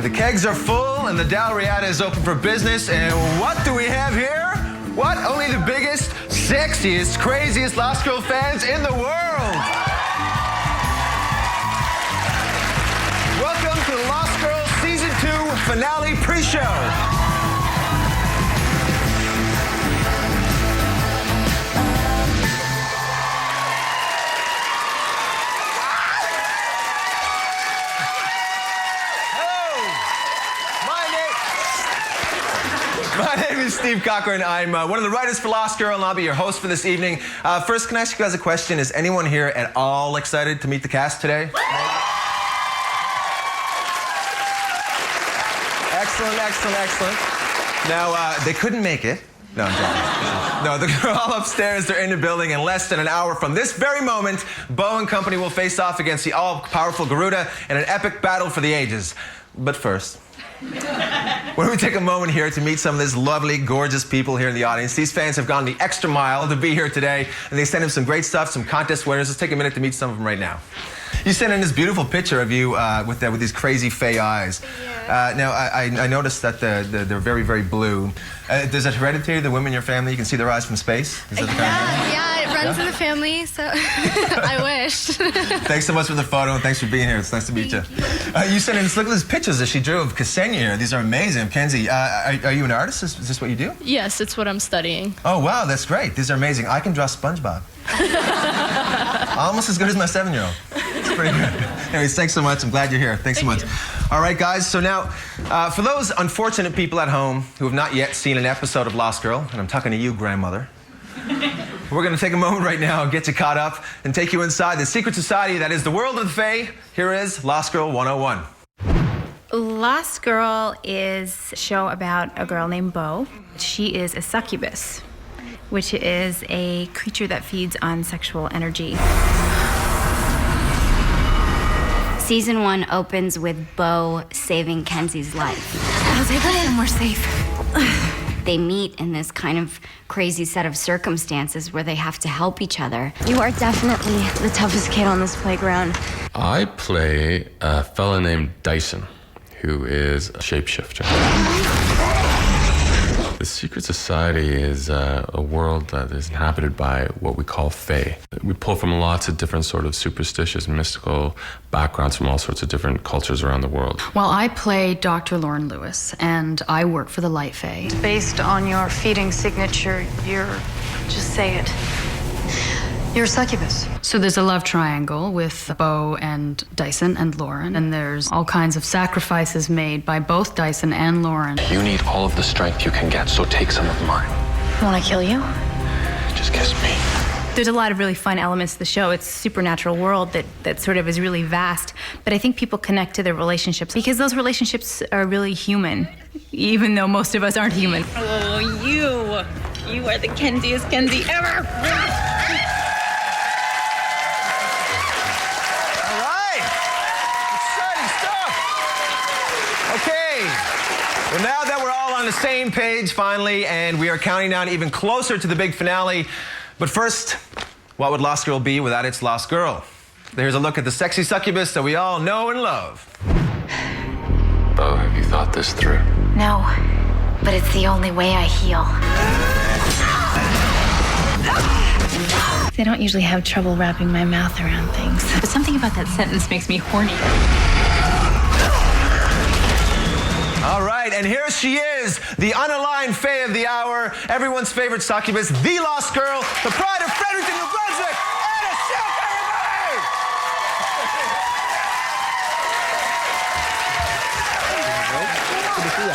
The kegs are full and the Del Riata is open for business. And what do we have here? What? Only the biggest, sexiest, craziest Lost Girl fans in the world. Welcome to the Lost Girl Season 2 finale pre-show. My name is Steve Cochran. I'm one of the writers for Lost Girl, and I'll be your host for this evening. First, can I ask you guys a question? Is anyone here at all excited to meet the cast today? Excellent, excellent, excellent. Now, they couldn't make it. No, I'm joking. No, they're all upstairs. They're in the building. In less than an hour from this very moment, Bo and company will face off against the all-powerful Garuda in an epic battle for the ages. But first, why don't we take a moment here to meet some of these lovely, gorgeous people here in the audience. These fans have gone the extra mile to be here today, and they sent him some great stuff, some contest winners. Let's take a minute to meet some of them right now. You sent in this beautiful picture of you with these crazy fey eyes. Now, I noticed that they're very, very blue. Does it hereditary, the women in your family, you can see their eyes from space? Is that the kind of yeah, it runs in the family, so I wish. Thanks so much for the photo, and thanks for being here. It's nice to meet you. You sent in, look at these pictures that she drew of Ksenia here. These are amazing. Kinzie, are you an artist? Is this what you do? Yes, it's what I'm studying. Oh, wow, that's great. These are amazing. I can draw SpongeBob. Almost as good as my 7-year-old. It's pretty good. Anyways, thanks so much. I'm glad you're here. Thanks so much. All right, guys. So now, for those unfortunate people at home who have not yet seen an episode of Lost Girl, and I'm talking to you, grandmother, we're going to take a moment right now and get you caught up and take you inside the secret society that is the world of the Fae. Here is Lost Girl 101. Lost Girl is a show about a girl named Bo. She is a succubus, which is a creature that feeds on sexual energy. Season 1 opens with Bo saving Kenzie's life. I was able to somewhere safe. They meet in this kind of crazy set of circumstances where they have to help each other. You are definitely the toughest kid on this playground. I play a fella named Dyson, who is a shapeshifter. The secret society is a world that is inhabited by what we call Fae. We pull from lots of different sort of superstitious, mystical backgrounds from all sorts of different cultures around the world. Well, I play Dr. Lauren Lewis, and I work for the Light Fae. Based on your feeding signature, just say it. You're a succubus. So there's a love triangle with Bo and Dyson and Lauren, and there's all kinds of sacrifices made by both Dyson and Lauren. You need all of the strength you can get, so take some of mine. Want to kill you? Just kiss me. There's a lot of really fun elements to the show. It's a supernatural world that sort of is really vast, but I think people connect to their relationships because those relationships are really human, even though most of us aren't human. Oh, you are the Kenziest Kinzie ever. Well, now that we're all on the same page, finally, and we are counting down even closer to the big finale. But first, what would Lost Girl be without its Lost Girl? Here's a look at the sexy succubus that we all know and love. Bo, have you thought this through? No, but it's the only way I heal. I don't usually have trouble wrapping my mouth around things, but something about that sentence makes me horny. All right, and here she is, the unaligned Fae of the hour, everyone's favorite succubus, the Lost Girl, the pride of Fredericton, New Brunswick, Anna Silk, everybody! Good to see you.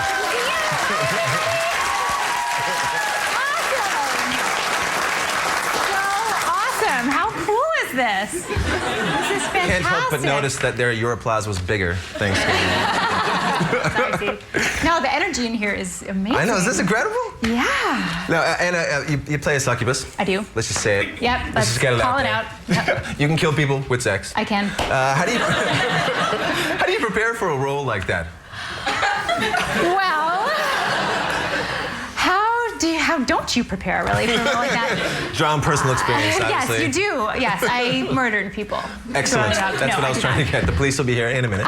Awesome! How cool is this? This is fantastic. Can't help but notice that their Europlas was bigger, thanks to Sorry, no, the energy in here is amazing. I know, is this incredible? Yeah. Now, Anna, you play a succubus. I do. Let's just say it. Yep, let's just get it call out it there. out. Yep. You can kill people with sex. I can. How do you prepare for a role like that? Well, don't helped you prepare, really, for a role like that. Draw on personal experience, Yes, obviously. you do. Yes, I murdered people. Excellent. growing up. That's No, what I was trying to get. The police will be here in a minute.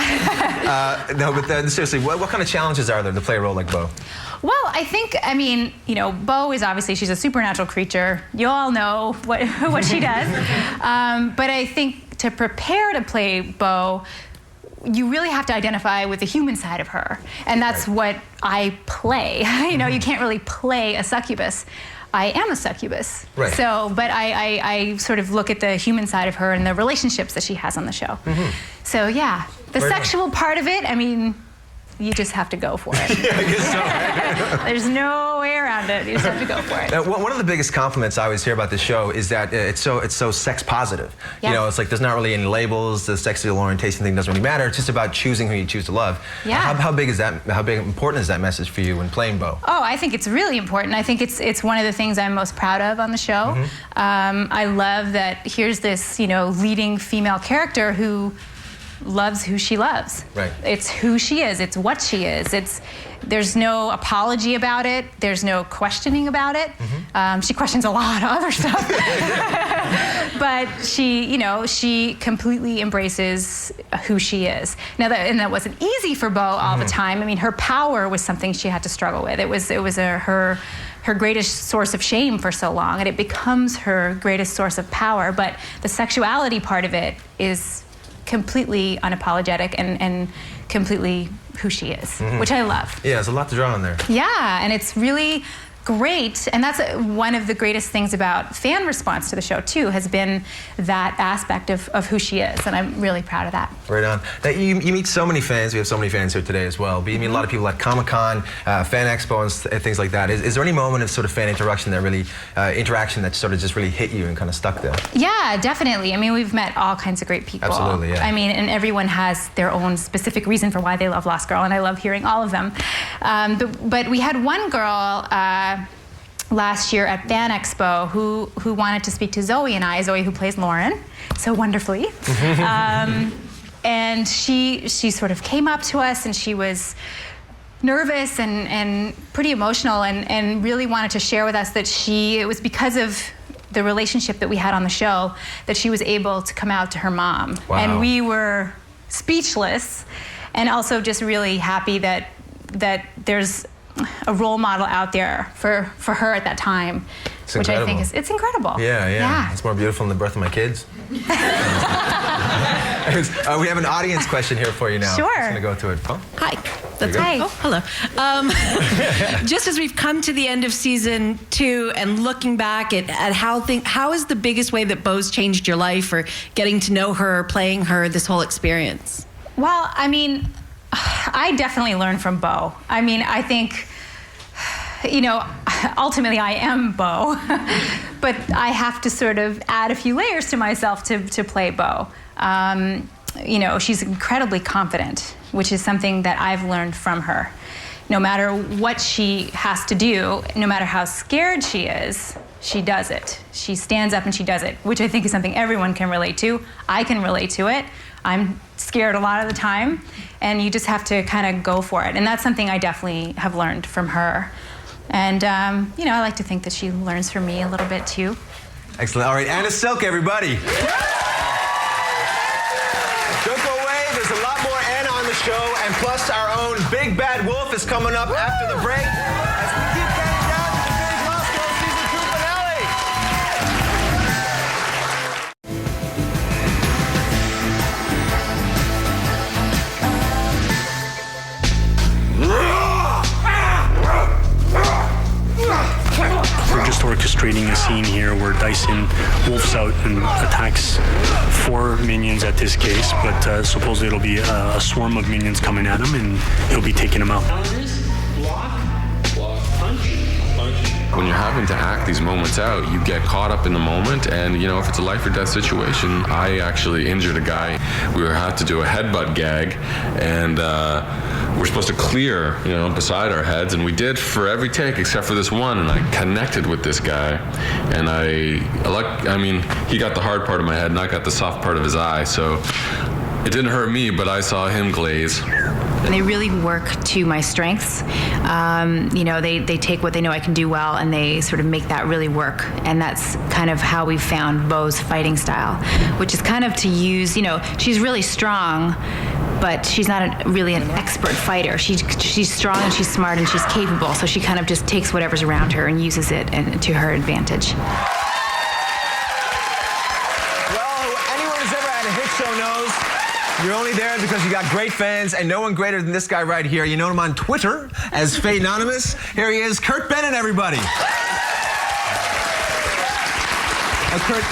No, but seriously, what kind of challenges are there to play a role like Bo? Well, I think, Bo is obviously, she's a supernatural creature. You all know what she does. But I think to prepare to play Bo, you really have to identify with the human side of her. And that's what I play. You can't really play a succubus. I am a succubus. Right. So, but I sort of look at the human side of her and the relationships that she has on the show. So yeah, the sexual part of it, you just have to go for it. Yeah, I guess so, right? There's no way around it. You just have to go for it. One of the biggest compliments I always hear about this show is that it's so sex positive. Yeah. It's like there's not really any labels. The sexual orientation thing doesn't really matter. It's just about choosing who you choose to love. Yeah. How big is that? How big important is that message for you when playing Bo? Oh, I think it's really important. I think it's one of the things I'm most proud of on the show. I love that here's this leading female character who loves who she loves. Right. It's who she is. It's what she is. There's no apology about it. There's no questioning about it. She questions a lot of other stuff. But she completely embraces who she is. Now that wasn't easy for Bo all the time. Her power was something she had to struggle with. It was her greatest source of shame for so long, and it becomes her greatest source of power. But the sexuality part of it is completely unapologetic and completely who she is, which I love. Yeah, there's a lot to draw on there. Yeah, and it's really great, and that's one of the greatest things about fan response to the show too, has been that aspect of who she is, and I'm really proud of that. Right on. Now, you meet so many fans. We have so many fans here today as well. But you meet a lot of people at Comic-Con, Fan Expo, and things like that. Is there any moment of sort of fan interaction that sort of just really hit you and kind of stuck there? Yeah, definitely. We've met all kinds of great people. Absolutely, yeah. And everyone has their own specific reason for why they love Lost Girl, and I love hearing all of them. But we had one girl last year at Fan Expo who wanted to speak to Zoe and I, Zoe who plays Lauren so wonderfully. And she sort of came up to us, and she was nervous and pretty emotional, and really wanted to share with us that it was because of the relationship that we had on the show that she was able to come out to her mom. Wow. And we were speechless, and also just really happy that there's a role model out there for her at that time, which I think it's incredible. Yeah. It's more beautiful than the birth of my kids. We have an audience question here for you now. Sure. I'm just going to go to it. Oh. Hi. That's Hi. Oh, hello. Just as we've come to the end of season 2 and looking back at how is the biggest way that Bo's changed your life, or getting to know her, playing her, this whole experience? Well, I definitely learned from Bo. I think, ultimately I am Bo, but I have to sort of add a few layers to myself to play Bo. She's incredibly confident, which is something that I've learned from her. No matter what she has to do, no matter how scared she is, she does it. She stands up and she does it, which I think is something everyone can relate to. I can relate to it. I'm scared a lot of the time, and you just have to kind of go for it. And that's something I definitely have learned from her. And, I like to think that she learns from me a little bit too. Excellent. All right, Anna Silk, everybody. Don't go away. There's a lot more Anna on the show, and plus our own Big Bad Wolf is coming up after the break as we keep counting down to the big Lost Girl Season 2 finale. We're just orchestrating a scene here where Dyson wolfs out and attacks 4 minions at this case, but supposedly it'll be a swarm of minions coming at him, and he'll be taking them out. When you're having to act these moments out, you get caught up in the moment, and if it's a life or death situation, I actually injured a guy. We had to do a headbutt gag, and we're supposed to clear, beside our heads, and we did for every take except for this one, and I connected with this guy, and he got the hard part of my head, and I got the soft part of his eye, so it didn't hurt me, but I saw him glaze. They really work to my strengths. They take what they know I can do well, and they sort of make that really work. And that's kind of how we found Beau's fighting style, which is kind of to use, she's really strong, but she's not really an expert fighter. She's strong and she's smart and she's capable, so she kind of just takes whatever's around her and uses it to her advantage. Anyone who's ever had a hit show knows you're only there because you got great fans, and no one greater than this guy right here. You know him on Twitter as Faye Anonymous. Here he is, Kurt Bennett, everybody. Kurt,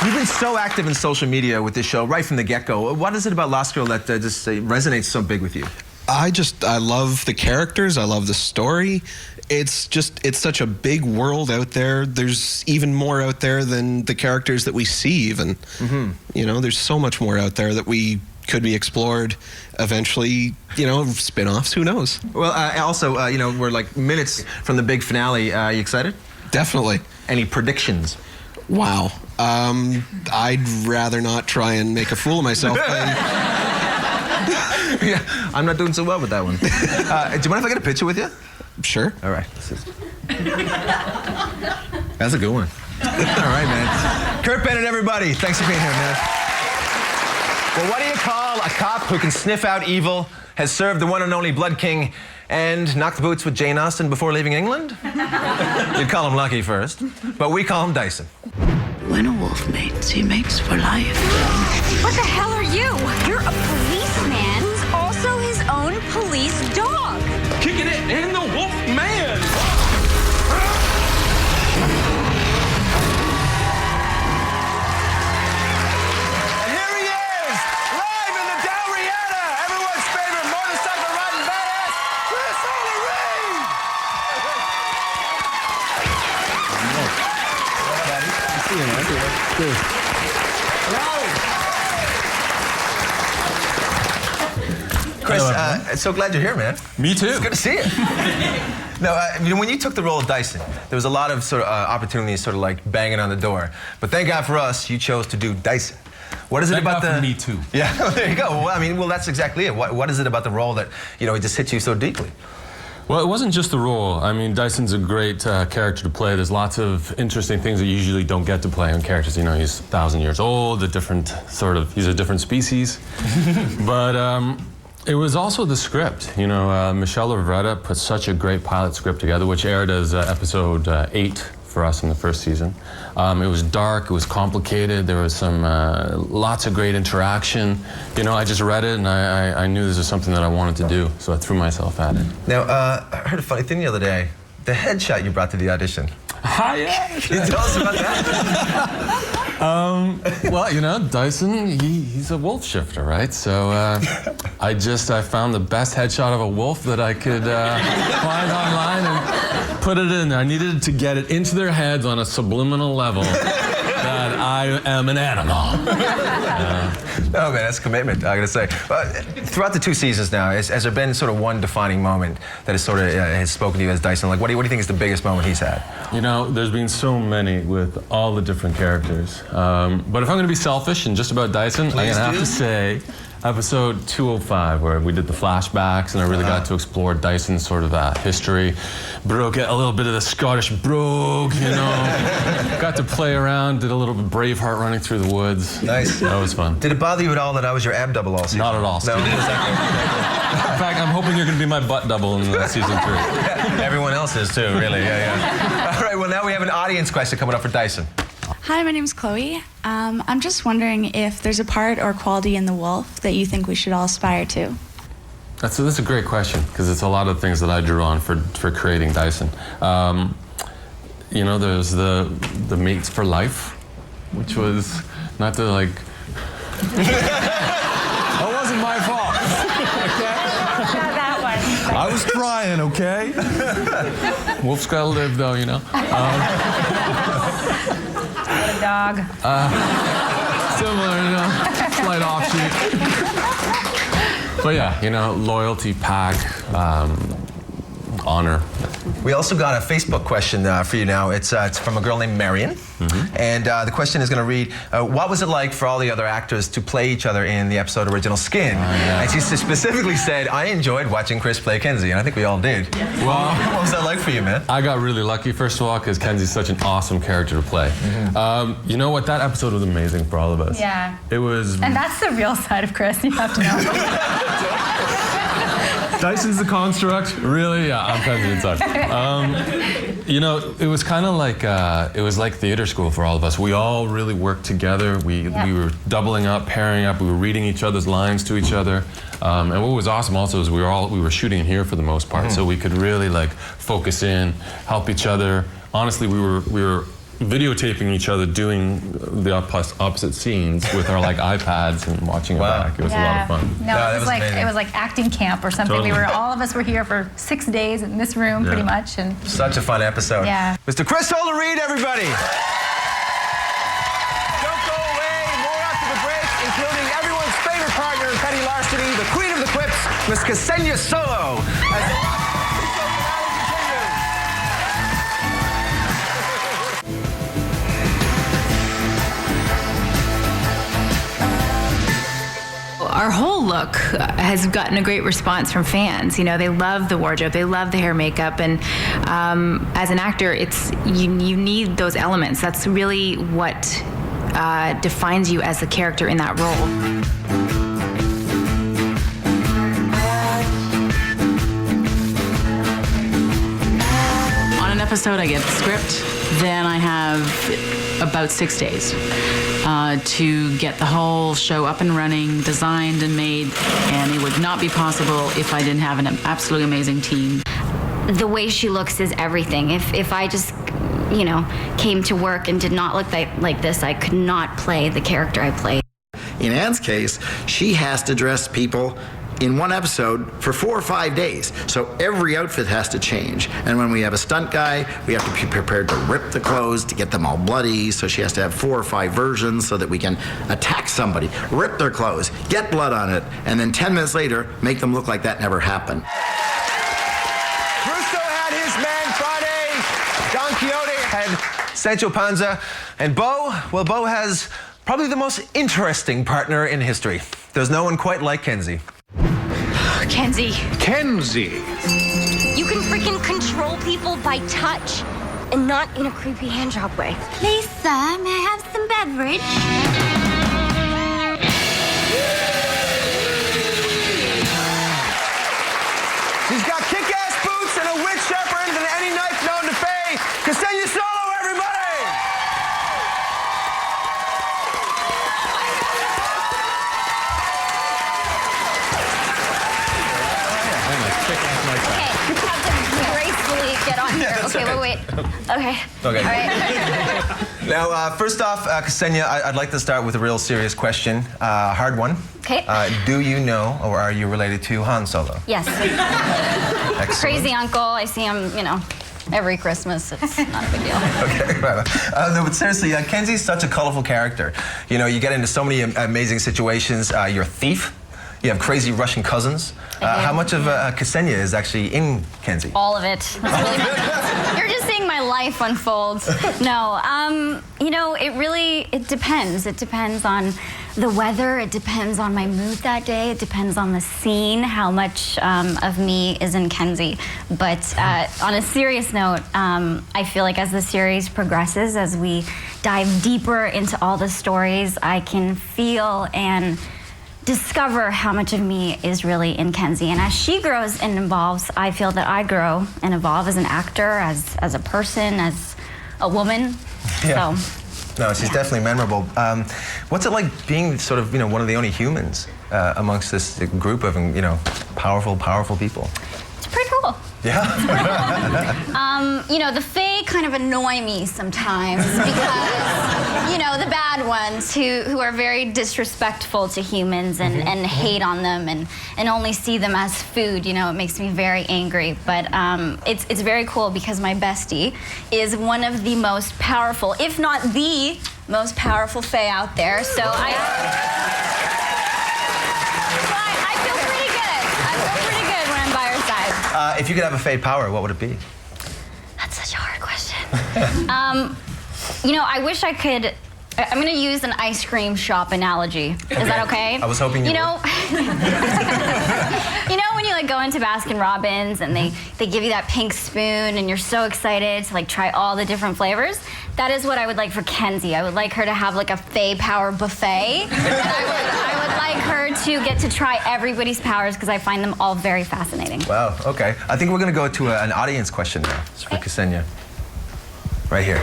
you've been so active in social media with this show right from the get-go. What is it about Lost Girl that just resonates so big with you? I love the characters. I love the story. It's such a big world out there. There's even more out there than the characters that we see even. Mm-hmm. There's so much more out there that we could be explored eventually, spin-offs, who knows? Well, also, we're like minutes from the big finale. You excited? Definitely. Any predictions? Wow. I'd rather not try and make a fool of myself. Yeah, I'm not doing so well with that one. Do you mind if I get a picture with you? Sure. All right. That's a good one. All right, man. Kurt Bennett, everybody. Thanks for being here, man. Well, what do you call a cop who can sniff out evil, has served the one and only Blood King, and knocked the boots with Jane Austen before leaving England? You'd call him Lucky first, but we call him Dyson. When a wolf mates, he mates for life. What the hell are you? You're a policeman who's also his own police dog. Kicking it in the wolf man. And here he is, live in the Dalriada, everyone's favorite motorcycle riding badass, Chris O'Leary. Chris, so glad you're here, man. Me too. It's good to see you. No, when you took the role of Dyson, there was a lot of sort of opportunities, sort of like banging on the door. But thank God for us, you chose to do Dyson. What is it about the? Me too. Yeah, there you go. Well, that's exactly it. What is it about the role that it just hits you so deeply? Well, it wasn't just the role. I mean, Dyson's a great character to play. There's lots of interesting things that you usually don't get to play on characters. He's 1,000 years old, he's a different species. But it was also the script. Michelle Lovretta put such a great pilot script together, which aired as episode 8 for us in the first season. It was dark, it was complicated, there was some lots of great interaction. I just read it and I knew this was something that I wanted to do, so I threw myself at it. Now, I heard a funny thing the other day. The headshot you brought to the audition. Yeah. Can you tell us about that? Well, Dyson, he's a wolf shifter, right? So I found the best headshot of a wolf that I could find online and put it in there. I needed to get it into their heads on a subliminal level that I am an animal. No, man, that's commitment, I gotta say. Throughout the 2 seasons now, has there been sort of one defining moment that has sort of has spoken to you as Dyson? Like, what do you think is the biggest moment he's had? There's been so many with all the different characters. But if I'm gonna be selfish and just about Dyson, I'm gonna have to say episode 205, where we did the flashbacks and I really got to explore Dyson's sort of history. Broke a little bit of the Scottish brogue, Got to play around, did a little bit of Braveheart running through the woods. Nice. That was fun. Did it bother you at all that I was your ab double all season? Not at all. No. In fact, I'm hoping you're going to be my butt double in season 3. Yeah, everyone else is too, really. Yeah. All right, well, now we have an audience question coming up for Dyson. Hi, my name's Chloe. I'm just wondering if there's a part or quality in the wolf that you think we should all aspire to. That's a great question, because it's a lot of things that I drew on for creating Dyson. There's the mates for life, which was not to like... That wasn't my fault. That one. I was trying, okay? Wolf's gotta live, though, Dog. Similar, slight offshoot. But yeah, loyalty pack, honor. We also got a Facebook question for you now. It's from a girl named Marion. And the question is going to read, what was it like for all the other actors to play each other in the episode Original Skin? And she specifically said, I enjoyed watching Chris play Kinzie, and I think we all did. Well, what was that like for you, man? I got really lucky, first of all, because Kenzie's such an awesome character to play. You know what? That episode was amazing for all of us. Yeah. It was... And that's the real side of Chris, you have to know. Dyson's the construct? Really? Yeah, I'm Kenzie inside. You know, it was kind of like, it was like theater school for all of us. We all really worked together. We were doubling up, pairing up. We were reading each other's lines to each other. And what was awesome also is we were shooting here for the most part, so we could really like focus in, help each other. Honestly, we were videotaping each other doing the opposite scenes with our like iPads and watching it back. It was a lot of fun. No, it was like acting camp or something. Totally. All of us were here for 6 days in this room pretty much. And such a fun episode. Yeah. Mr. Chris Holder-Reid, everybody. Don't go away. More after the break, including everyone's favorite partner in petty larceny, the queen of the quips, Miss Ksenia Solo. our whole look has gotten a great response from fans. You know, they love the wardrobe, they love the hair, makeup, and as an actor, you need those elements. That's really what defines you as the character in that role. On an episode, I get the script, then I have about 6 days to get the whole show up and running, designed and made, and it would not be possible if I didn't have an absolutely amazing team. The way she looks is everything. If I just, you know, came to work and did not look like this, I could not play the character I played. In Anne's case, she has to dress people in one episode for 4 or 5 days. So every outfit has to change. And when we have a stunt guy, we have to be prepared to rip the clothes to get them all bloody. So she has to have 4 or 5 versions so that we can attack somebody, rip their clothes, get blood on it, and then 10 minutes later, make them look like that never happened. Russo had his man Friday. Don Quixote had Sancho Panza. And Bo, well, Bo has probably the most interesting partner in history. There's no one quite like Kinzie. Kinzie. Kinzie. You can freaking control people by touch and not in a creepy hand job way. Lisa, may I have some beverage? She's got kick-ass boots and a witch shepherd and any knife known to Faye. Ksenia Solo, everybody! Gracefully get on here. Okay, wait. Okay. All right. Now, first off, Ksenia, I'd like to start with a real serious question. Hard one. Okay. Do you know, or are you related to Han Solo? Yes. Excellent. Crazy uncle. I see him, you know, every Christmas. It's not a big deal. Okay, no, but seriously, Kenzie's such a colorful character. You know, you get into so many amazing situations. You're a thief. You have crazy Russian cousins. How much of Ksenia is actually in Kinzie? All of it. That's really You're just seeing my life unfold. No, you know, it depends. It depends on the weather. It depends on my mood that day. It depends on the scene, how much of me is in Kinzie. But on a serious note, I feel like as the series progresses, as we dive deeper into all the stories, I can feel and discover how much of me is really in Kinzie. And as she grows and evolves, I feel that I grow and evolve as an actor, as a person, as a woman. Yeah. So, no, she's definitely memorable. What's it like being sort of, you know, one of the only humans amongst this group of, you know, powerful people? it's pretty cool. Yeah? You know, the Fae kind of annoy me sometimes because, you know, the bad ones who are very disrespectful to humans and hate on them and only see them as food, you know, it makes me very angry. But it's very cool because my bestie is one of the most powerful, if not the most powerful Fae out there. So I feel pretty good. I feel pretty good when I'm by her side. If you could have a Fav Power, what would it be? That's such a hard question. I wish I could. I'm going to use an ice cream shop analogy. Is that okay? I was hoping you would. When you go into Baskin Robbins and they give you that pink spoon and you're so excited to try all the different flavors. That is what I would like for Kinzie. I would like her to have a Fav Power buffet. And I would like her to get to try everybody's powers because I find them all very fascinating. Wow, okay. I think we're going to go to an audience question now. It's for Ksenia. Right here.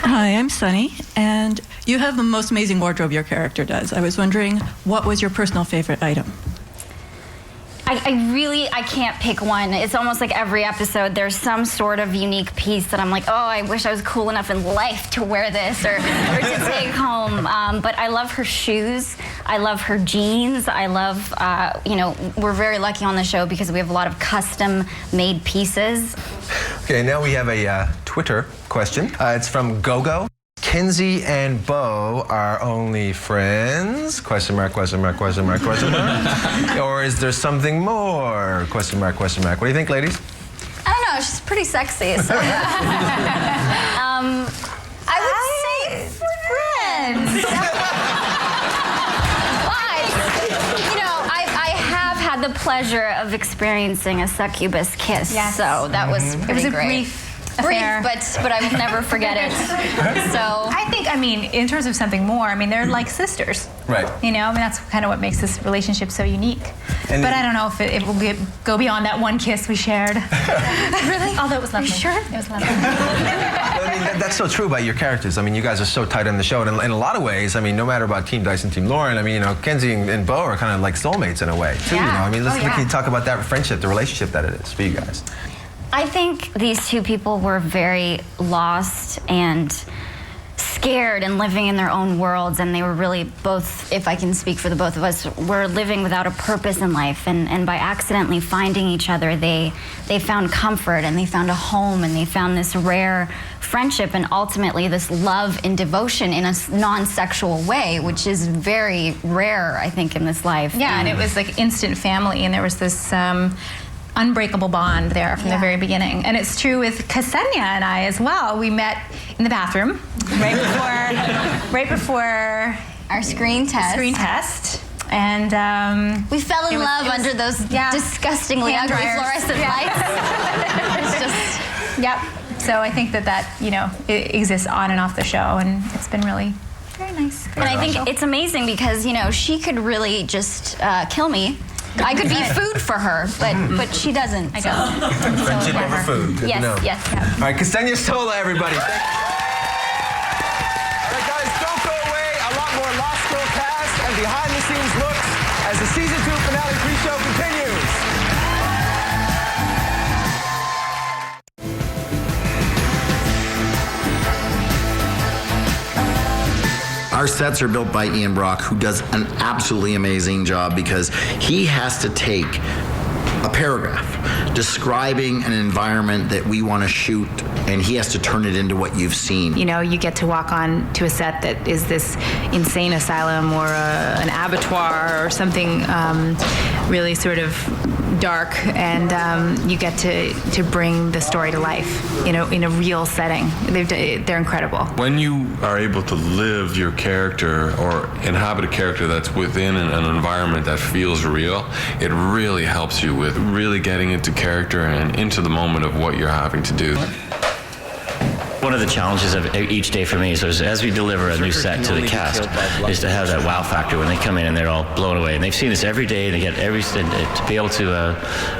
Hi, I'm Sunny, and you have the most amazing wardrobe your character does. I was wondering, what was your personal favorite item? I can't pick one. It's almost like every episode there's some sort of unique piece that I'm like, oh, I wish I was cool enough in life to wear this or to take home. But I love her shoes. I love her jeans. I love, we're very lucky on the show because we have a lot of custom-made pieces. Okay, now we have a Twitter question. It's from Gogo. Kinzie and Bo are only friends? Question mark, question mark, question mark, question mark. Or is there something more? Question mark, question mark. What do you think, ladies? I don't know. She's pretty sexy. So. I would say friends. But, I have had the pleasure of experiencing a succubus kiss. Yes. So that was pretty It was a great. brief Brief, affair. but I will never forget it. So I think, in terms of something more, they're like sisters. Right. That's kind of what makes this relationship so unique. And but I don't know if it will go beyond that one kiss we shared. Really? Although it was lovely. Sure? It was lovely. That's so true about your characters. You guys are so tight on the show. And in a lot of ways, no matter about Team Dyson, Team Lauren, Kinzie and Bo are kind of like soulmates in a way, too. Yeah. Can you talk about that friendship, the relationship that it is for you guys? I think these two people were very lost and scared and living in their own worlds, and they were really both, if I can speak for the both of us, were living without a purpose in life, and by accidentally finding each other, they found comfort, and they found a home, and they found this rare friendship, and ultimately this love and devotion in a non-sexual way, which is very rare, I think, in this life. Yeah, and it was like instant family, and there was this unbreakable bond there from the very beginning. And it's true with Ksenia and I as well. We met in the bathroom right before our screen test. And we fell in love under those disgustingly ugly fluorescent lights. It's just, yep. So I think that it exists on and off the show, and it's been really very nice. And I think it's amazing because she could really just kill me. I could be food for her, but she doesn't. I don't. Friendship over food. Good to know. Yes. All right, Ksenia Stola, everybody. All right, guys, don't go away. A lot more Law School cast and behind-the-scenes looks as the Season 2 finale pre-show continues. Our sets are built by Ian Brock, who does an absolutely amazing job because he has to take a paragraph describing an environment that we want to shoot, and he has to turn it into what you've seen. You get to walk on to a set that is this insane asylum or an abattoir or something really sort of dark, and you get to bring the story to life in a real setting. They're incredible. When you are able to live your character or inhabit a character that's within an environment that feels real, it really helps you with really getting into character and into the moment of what you're having to do. One of the challenges of each day for me is as we deliver a new set to the cast is to have that wow factor when they come in and they're all blown away. And they've seen this every day. They get to be able to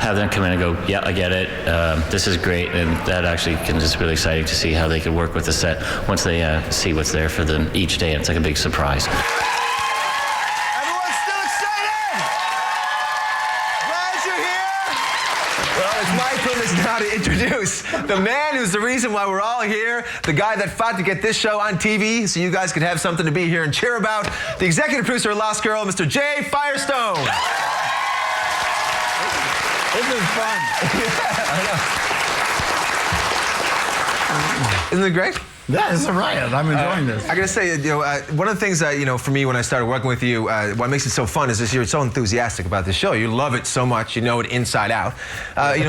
have them come in and go, yeah, I get it. This is great. And that actually is just really exciting to see how they can work with the set once they see what's there for them each day. It's like a big surprise. Everyone's still excited? Glad you're here. Well, it's my privilege now to introduce the man who's the reason why we're all here, the guy that fought to get this show on TV so you guys could have something to be here and cheer about, the executive producer of Lost Girl, Mr. Jay Firestone. This is fun. Yeah, I know. Isn't it great? Yeah, it's a riot. I'm enjoying this. I gotta say, one of the things that, for me when I started working with you, what makes it so fun is you're so enthusiastic about the show. You love it so much. You know it inside out.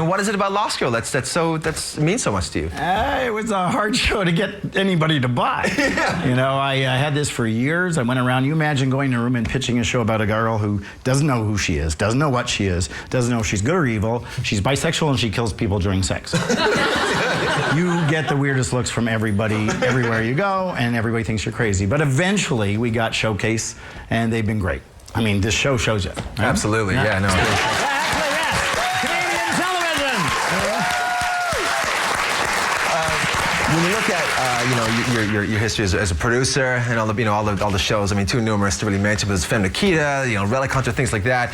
What is it about Lost Girl that means so much to you? It was a hard show to get anybody to buy. I had this for years. I went around. You imagine going to a room and pitching a show about a girl who doesn't know who she is, doesn't know what she is, doesn't know if she's good or evil. She's bisexual and she kills people during sex. You get the weirdest looks from everybody, everywhere you go, and everybody thinks you're crazy. But eventually, we got Showcase, and they've been great. I mean, this show shows you. Right? Absolutely, yeah, no. Actually, yes. Canadian television. When you look at your history as a producer and all the shows, I mean, too numerous to really mention, but it's Femme Nikita, Relic Hunter, things like that.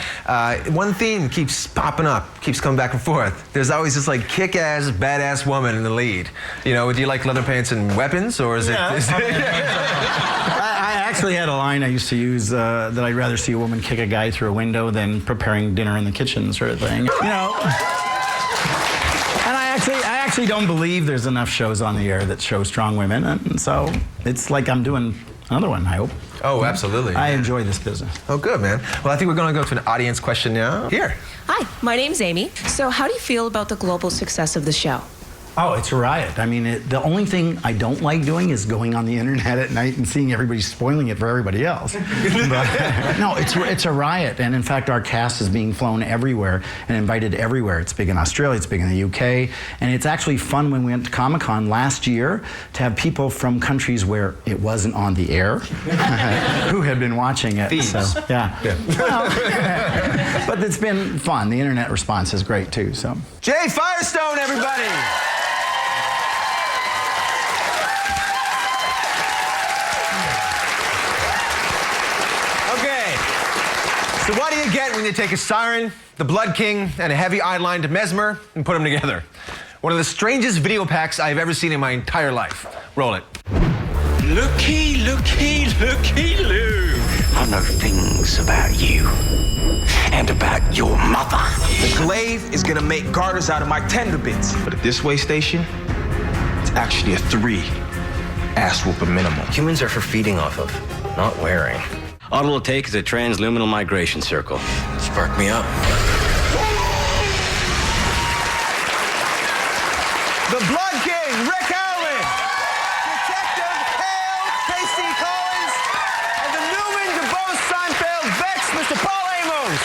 One theme keeps popping up, keeps coming back and forth. There's always this like kick-ass, badass woman in the lead. Do you like leather pants and weapons, or is it? I actually had a line I used to use that I'd rather see a woman kick a guy through a window than preparing dinner in the kitchen, sort of thing. And I actually don't believe there's enough shows on the air that show strong women, and so it's like I'm doing another one, I hope. Oh, absolutely. I enjoy this business. Oh, good, man. Well, I think we're going to go to an audience question now. Here. Hi, my name's Amy. So how do you feel about the global success of the show? Oh, it's a riot. I mean, the only thing I don't like doing is going on the internet at night and seeing everybody spoiling it for everybody else. But, no, it's a riot. And in fact, our cast is being flown everywhere and invited everywhere. It's big in Australia, it's big in the UK. And it's actually fun when we went to Comic-Con last year to have people from countries where it wasn't on the air who had been watching it. Thieves. So, yeah. Well, but it's been fun. The internet response is great, too. So. Jay Firestone, everybody! So what do you get when you take a siren, the Blood King, and a heavy eyelined Mesmer and put them together? One of the strangest video packs I've ever seen in my entire life. Roll it. Looky, looky, looky, Lou. I know things about you and about your mother. The glaive is gonna make garters out of my tender bits. But at this way station, it's actually a 3 ass whooping minimum. Humans are for feeding off of, not wearing. All it'll take is a transluminal migration circle. Spark me up. The Blood King, Rick Allen, Detective Hale, Casey Collins, and the Newman, DeBose, Seinfeld, Vex, Mr. Paul Amos.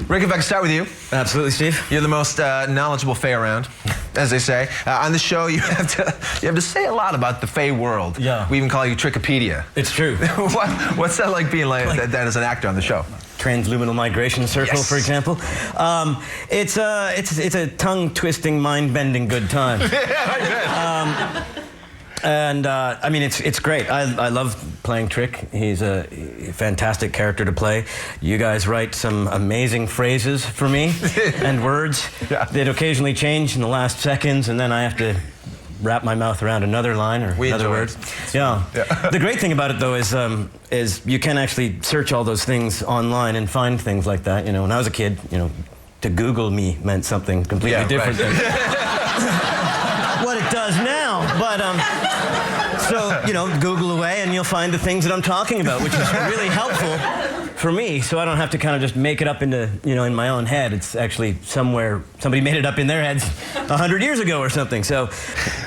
Rick, if I can start with you. Absolutely, Steve. You're the most knowledgeable Fae around, as they say. On the show, you have to say a lot about the Fae world. Yeah. We even call you Trickopedia. It's true. What's that like being like that as an actor on the show? Transluminal migration circle, Yes. for example. It's a tongue-twisting, mind-bending good time. I mean, it's great. I love playing Trick. He's a fantastic character to play. You guys write some amazing phrases for me and words that occasionally change in the last seconds, and then I have to wrap my mouth around another line or another word. Yeah. The great thing about it, though, is you can actually search all those things online and find things like that. When I was a kid, to Google me meant something completely different than what it does now. But so Google away and you'll find the things that I'm talking about, which is really helpful for me. So I don't have to kind of just make it up into in my own head. It's actually somewhere somebody made it up in their heads 100 years ago or something. So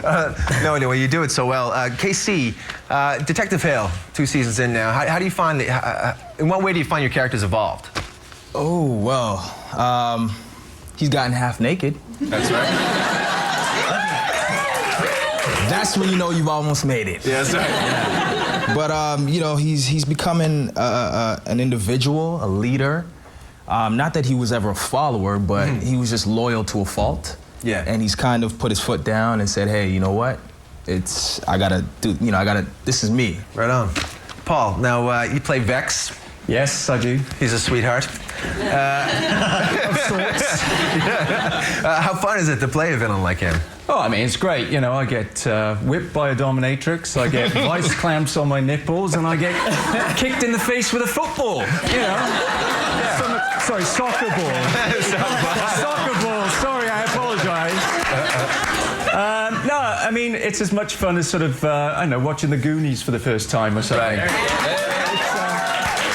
no, anyway, you do it so well. KC, Detective Hale, 2 seasons in now. How do you find in what way do you find your characters evolved? Oh, well, he's gotten half naked. That's right. That's when you know you've almost made it. Yeah, that's right. Yeah. But, he's becoming an individual, a leader. Not that he was ever a follower, but he was just loyal to a fault. Yeah. And he's kind of put his foot down and said, hey, you know what? This is me. Right on. Paul, now you play Vex. Yes, I do. He's a sweetheart. Of sorts. How fun is it to play a villain like him? Oh, I mean, it's great. I get whipped by a dominatrix, I get vice clamps on my nipples, and I get kicked in the face with a football. Sorry, soccer ball. Soccer ball. I mean, it's as much fun as sort of, I don't know, watching the Goonies for the first time or something.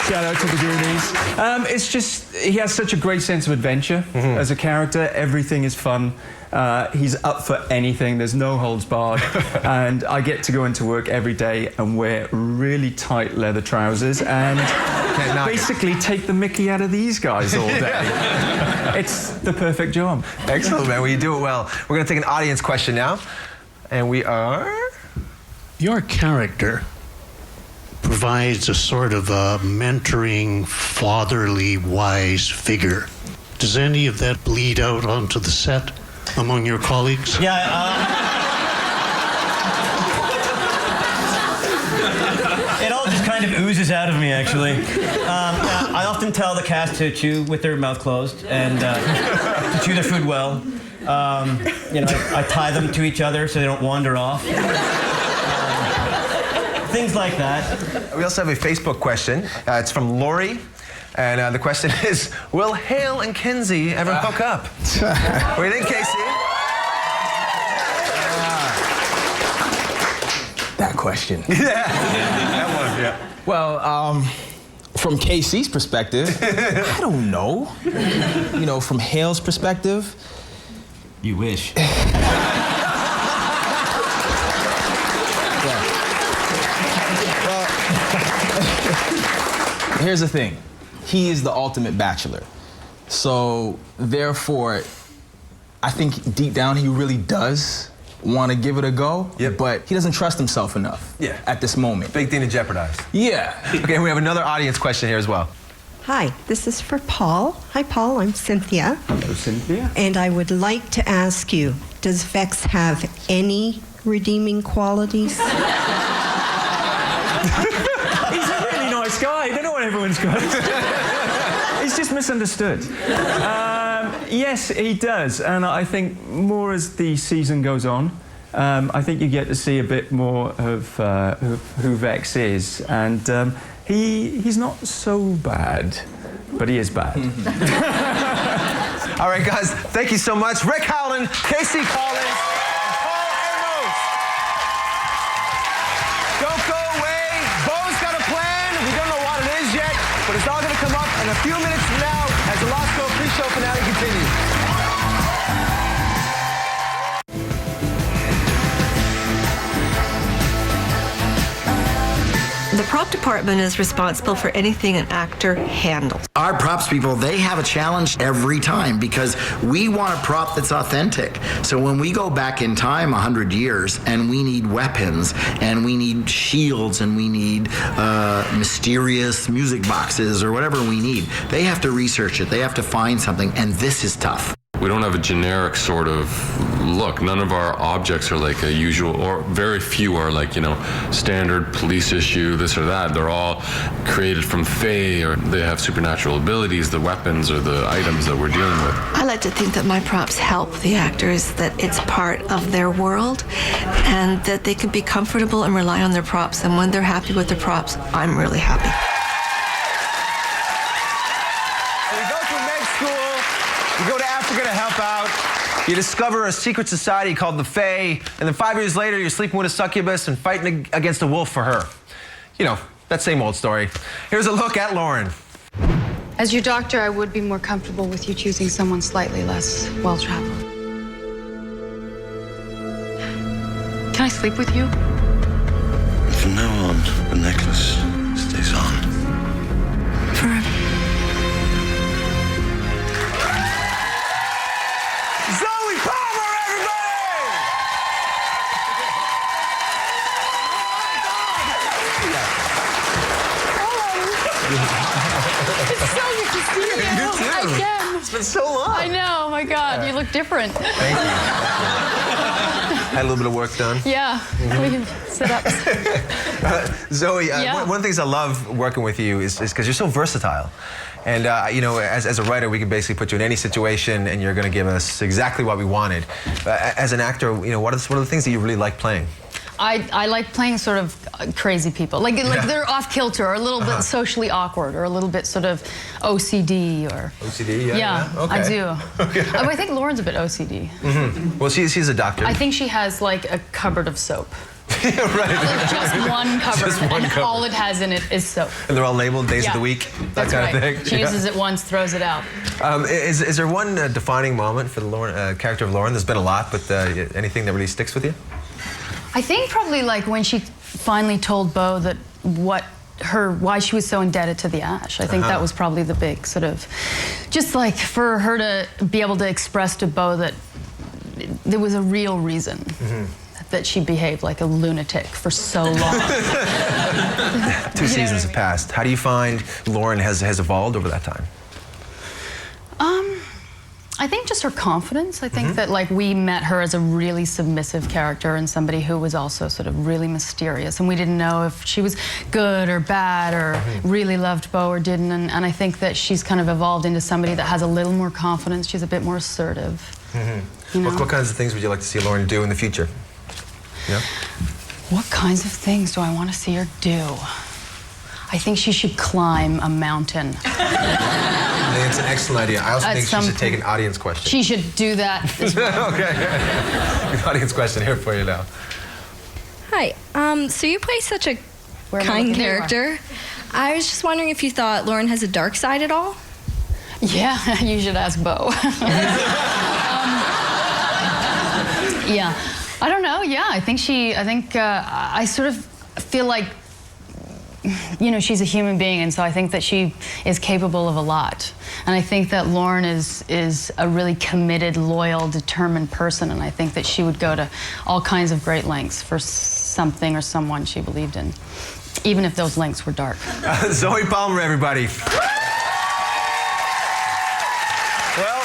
Shout out to the Goonies. It's just, he has such a great sense of adventure as a character. Everything is fun. He's up for anything. There's no holds barred. And I get to go into work every day and wear really tight leather trousers and basically take the mickey out of these guys all day. It's the perfect job. Excellent, man. Well, you do it well. We're going to take an audience question now. And we are... Your character provides a sort of a mentoring, fatherly, wise figure. Does any of that bleed out onto the set among your colleagues? Yeah, it all just kind of oozes out of me, actually. I often tell the cast to chew with their mouth closed and to chew their food well. You know, I tie them to each other so they don't wander off. Things like that. We also have a Facebook question. It's from Lori. And the question is, will Hale and Kinzie ever hook up? What do you think, Casey? That question. That one, yeah. Well, from Casey's perspective, I don't know. You know, from Hale's perspective, you wish. Here's the thing. He is the ultimate bachelor. So, therefore, I think deep down he really does want to give it a go, but he doesn't trust himself enough at this moment. Big thing to jeopardize. Yeah. Okay, we have another audience question here as well. Hi, this is for Paul. Hi, Paul. I'm Cynthia. Hello, Cynthia. And I would like to ask you, does Vex have any redeeming qualities? He's a really nice guy. They know what everyone's got. He's just misunderstood. Yes, he does. And I think more as the season goes on, I think you get to see a bit more of who Vex is. And he's not so bad, but he is bad. All right, guys, thank you so much. Rick Howland, Casey Collins, and Paul Amos. Don't go away. Bo's got a plan. We don't know what it is yet, but it's all going to come up in a few minutes from now as the Lost Girl pre-show finale continues. The prop department is responsible for anything an actor handles. Our props people, they have a challenge every time because we want a prop that's authentic. So when we go back in time 100 years and we need weapons and we need shields and we need mysterious music boxes or whatever we need, they have to research it. They have to find something, and this is tough. We don't have a generic sort of look. None of our objects are like a usual, or very few are like, you know, standard police issue, this or that. They're all created from Fae, or they have supernatural abilities, the weapons or the items that we're dealing with. I like to think that my props help the actors, that it's part of their world, and that they can be comfortable and rely on their props. And when they're happy with their props, I'm really happy. You go to Africa to help out. You discover a secret society called the Fae, and then 5 years later, you're sleeping with a succubus and fighting against a wolf for her. You know, that same old story. Here's a look at Lauren. As your doctor, I would be more comfortable with you choosing someone slightly less well-traveled. Can I sleep with you? From now on, the necklace stays on. Forever. It's so good to see you. You too. Again. It's been so long. I know. Oh my God, you look different. Thank you. Had a little bit of work done. Yeah. We can sit up. Zoe, one of the things I love working with you is because you're so versatile. And, you know, as a writer, we can basically put you in any situation and you're going to give us exactly what we wanted. As an actor, you know, what are the things that you really like playing? I like playing sort of crazy people. Like they're off kilter, or a little bit socially awkward, or a little bit sort of OCD, or... OCD, yeah? Yeah, Okay. I do. Okay. I think Lauren's a bit OCD. Mm-hmm. Well, she's a doctor. I think she has like a cupboard of soap. Right. Like just one cupboard, Just one and cupboard. all it has in it is soap. And they're all labeled days of the week, that That's kind right. of thing. She uses it once, throws it out. Is there one defining moment for the Lauren, character of Lauren? There's been a lot, but anything that really sticks with you? I think probably like when she finally told Beau that why she was so indebted to the ash. I think that was probably the big sort of, just like for her to be able to express to Beau that there was a real reason that she behaved like a lunatic for so long. 2 seasons have passed. How do you find Lauren has evolved over that time? I think just her confidence. I think that like we met her as a really submissive character and somebody who was also sort of really mysterious, and we didn't know if she was good or bad or really loved Beau or didn't, and I think that she's kind of evolved into somebody that has a little more confidence. She's a bit more assertive. You know? What kinds of things would you like to see Lauren do in the future? Yeah? What kinds of things do I want to see her do? I think she should climb a mountain. I think it's an excellent idea. I also think she should take an audience question. She should do that as well. Okay. An audience question here for you now. Hi. So you play such a kind character. I was just wondering if you thought Lauren has a dark side at all? Yeah, you should ask Beau. Yeah. I don't know. Yeah, I think I sort of feel like, you know, she's a human being, and so I think that she is capable of a lot. And I think that Lauren is a really committed, loyal, determined person, and I think that she would go to all kinds of great lengths for something or someone she believed in, even if those lengths were dark. Zoe Palmer, everybody. Well,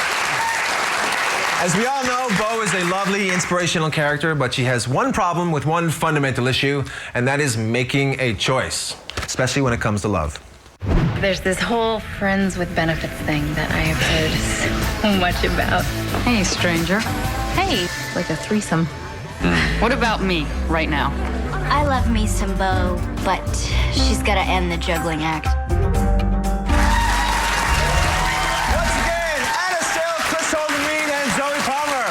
as we all know, Beau is a lovely, inspirational character, but she has one problem with one fundamental issue, and that is making a choice, especially when it comes to love. There's this whole friends with benefits thing that I have heard so much about. Hey, stranger. Hey, like a threesome. What about me right now? I love me some Beau, but she's got to end the juggling act. Once again, Anna Still, Chris Holden-Reed, and Zoe Palmer.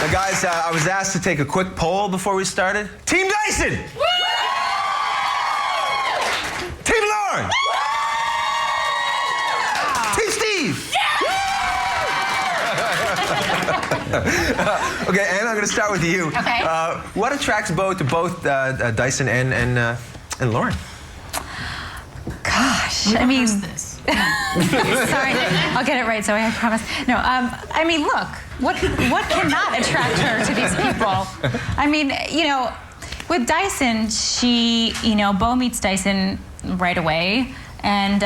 Now, guys, I was asked to take a quick poll before we started. Team Dyson! Team Lauren! Team Steve! Okay, Anna, I'm going to start with you. Okay. What attracts Beau to both Dyson and Lauren? Gosh, I mean, sorry, I'll get it right, Zoe, I promise. No, I mean, look, what cannot attract her to these people? I mean, you know, with Dyson, Beau meets Dyson right away, and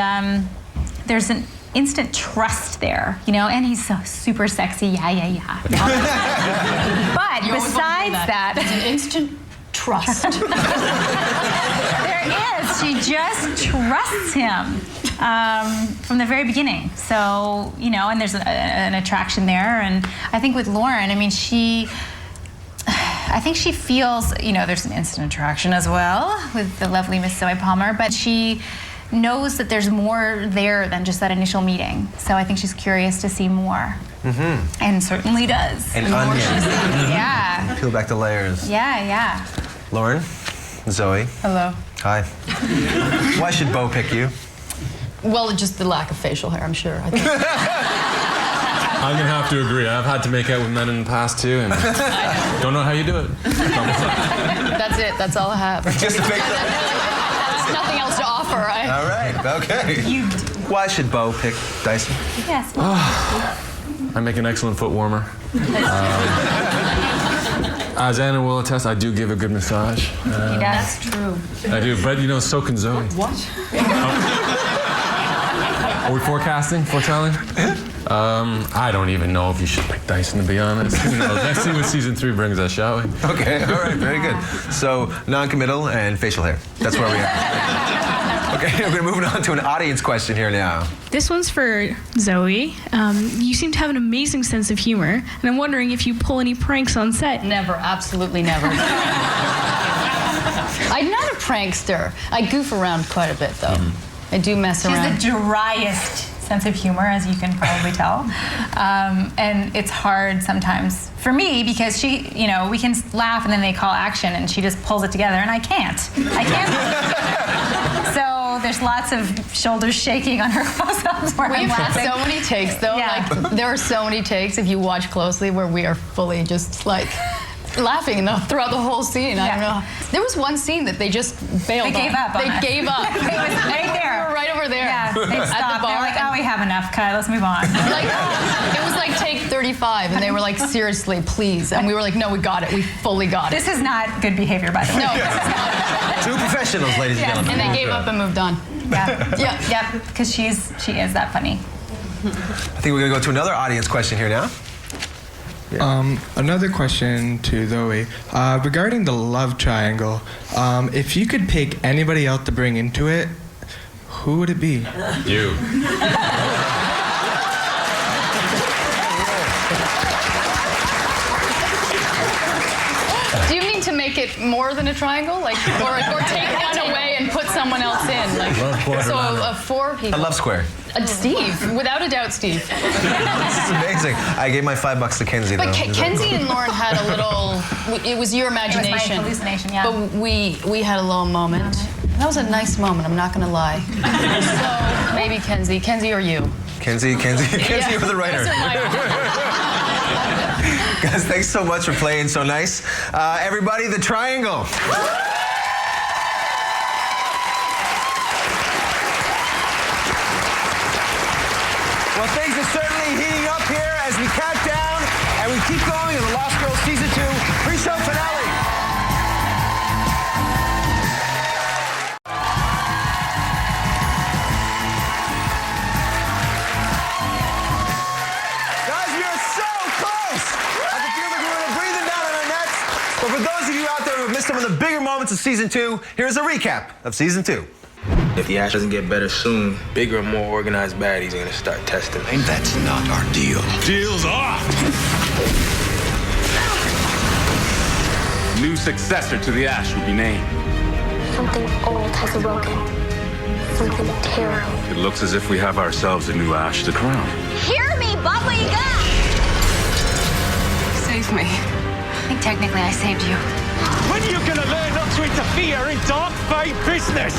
there's an instant trust there, you know, and he's so super sexy, yeah. But besides that, there's an instant trust. There is. She just trusts him from the very beginning. So, you know, and there's an attraction there. And I think with Lauren, I mean, I think she feels, you know, there's an instant attraction as well with the lovely Miss Zoe Palmer, but she knows that there's more there than just that initial meeting. So I think she's curious to see more. And certainly does. An The more onion. she sees. Yeah. Peel back the layers. Yeah. Lauren, Zoe. Hello. Hi. Why should Beau pick you? Well, just the lack of facial hair, I'm sure. I think. I'm gonna have to agree. I've had to make out with men in the past too, and don't know how you do it. That's it. That's all I have. Just a fake. There's nothing else to offer. All right. Okay. Why should Beau pick Dyson? Yes. I make an excellent foot warmer. As Anna will attest, I do give a good massage. That's true. I do, but you know, so can Zoe. What? Are we foretelling? I don't even know if you should pick Dyson, to be honest. Who knows? Let's see what season 3 brings us, shall we? Okay, all right, very good. So, non-committal and facial hair. That's where we are. Okay, we're moving on to an audience question here now. This one's for Zoe. You seem to have an amazing sense of humor, and I'm wondering if you pull any pranks on set. Never, absolutely never. I'm not a prankster. I goof around quite a bit, though. I do mess around. She's the driest sense of humor, as you can probably tell. And it's hard sometimes for me because she, you know, we can laugh and then they call action and she just pulls it together and I can't. So there's lots of shoulders shaking on her close-ups where I'm We've had laughing. so many takes, though. Yeah. Like, there are so many takes, if you watch closely, where we are fully just, like, laughing throughout the whole scene. I don't know. There was one scene that they just bailed They gave up on They us. gave up. It was right there. We were right over there. Yeah, they At stopped. the bar. They're like, oh, we have enough. Cut. Let's move on. Like, it was like take 35, and they were like, seriously, please. And we were like, no, we got it. We fully got it. This is not good behavior, by the way. No, this is not. Two professionals, ladies and gentlemen. And they gave up and moved on. Yeah. Yep. Because she is that funny. I think we're going to go to another audience question here now. Another question to Zoe. Regarding the love triangle, if you could pick anybody else to bring into it, who would it be? You. Do you mean to make it more than a triangle? Like, or take one away and put someone else in? Like, so 4 people. A love square. Steve, without a doubt, Steve. This is amazing. I gave my $5 to Kinzie, though. But Kinzie and Lauren had a little. It was your imagination. It was my hallucination, yeah. But we had a little moment. That was a nice moment. I'm not going to lie. So maybe Kinzie or you. Kinzie, you're the writer. Guys, thanks so much for playing so nice. Everybody, the triangle. Well, things are certainly heating up here as we count down and we keep going in the Lost Girls Season 2 pre-show finale. Guys, we are so close. I can feel like we're breathing down on our necks. But for those of you out there who have missed some of the bigger moments of Season 2, here's a recap of Season 2. If the ash doesn't get better soon, bigger and more organized baddies are gonna start testing. And that's not our deal. Deal's off! New successor to the Ash will be named. Something old has awoken. Something terrible. It looks as if we have ourselves a new Ash to crown. Hear me, Bob, what you got? Save me. I think technically I saved you. When are you gonna learn not to interfere in dark fight business?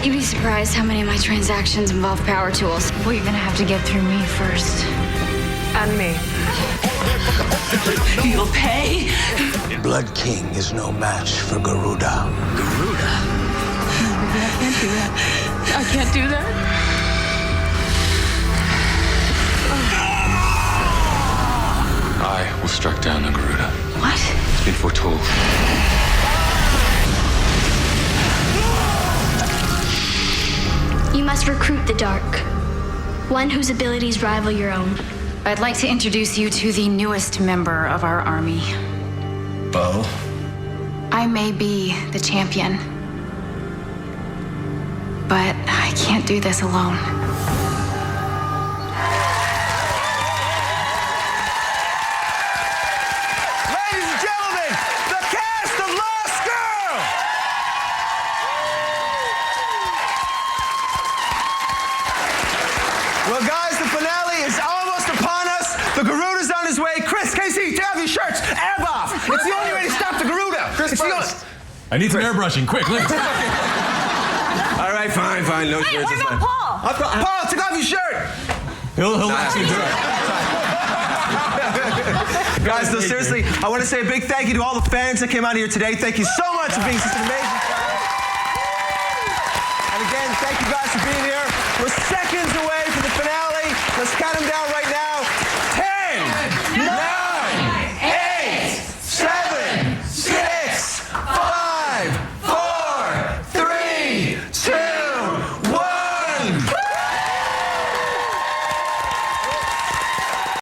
You'd be surprised how many of my transactions involve power tools. Well, you're gonna have to get through me first. And me. You'll pay. Blood King is no match for Garuda. Garuda? I can't do that. I can't do that. I will strike down the Garuda. What? It's been foretold. You must recruit the dark. One whose abilities rival your own. I'd like to introduce you to the newest member of our army. Bo? I may be the champion, but I can't do this alone. Ladies and gentlemen, the cast of Lost Girl! Well, guys, the finale is almost upon us. The Garuda's on his way. Chris, Casey, take off your shirts. Ab off. It's the only way to stop the Garuda. Chris, first. I need some airbrushing, quick, let's. All right, fine. No Hey, shirts. what it's about fine. Paul? Paul, take off your shirt. He'll actually do it. Guys, no, seriously, I want to say a big thank you to all the fans that came out here today. Thank you so much for being such an amazing crowd. And again, thank you guys for being here. We're seconds away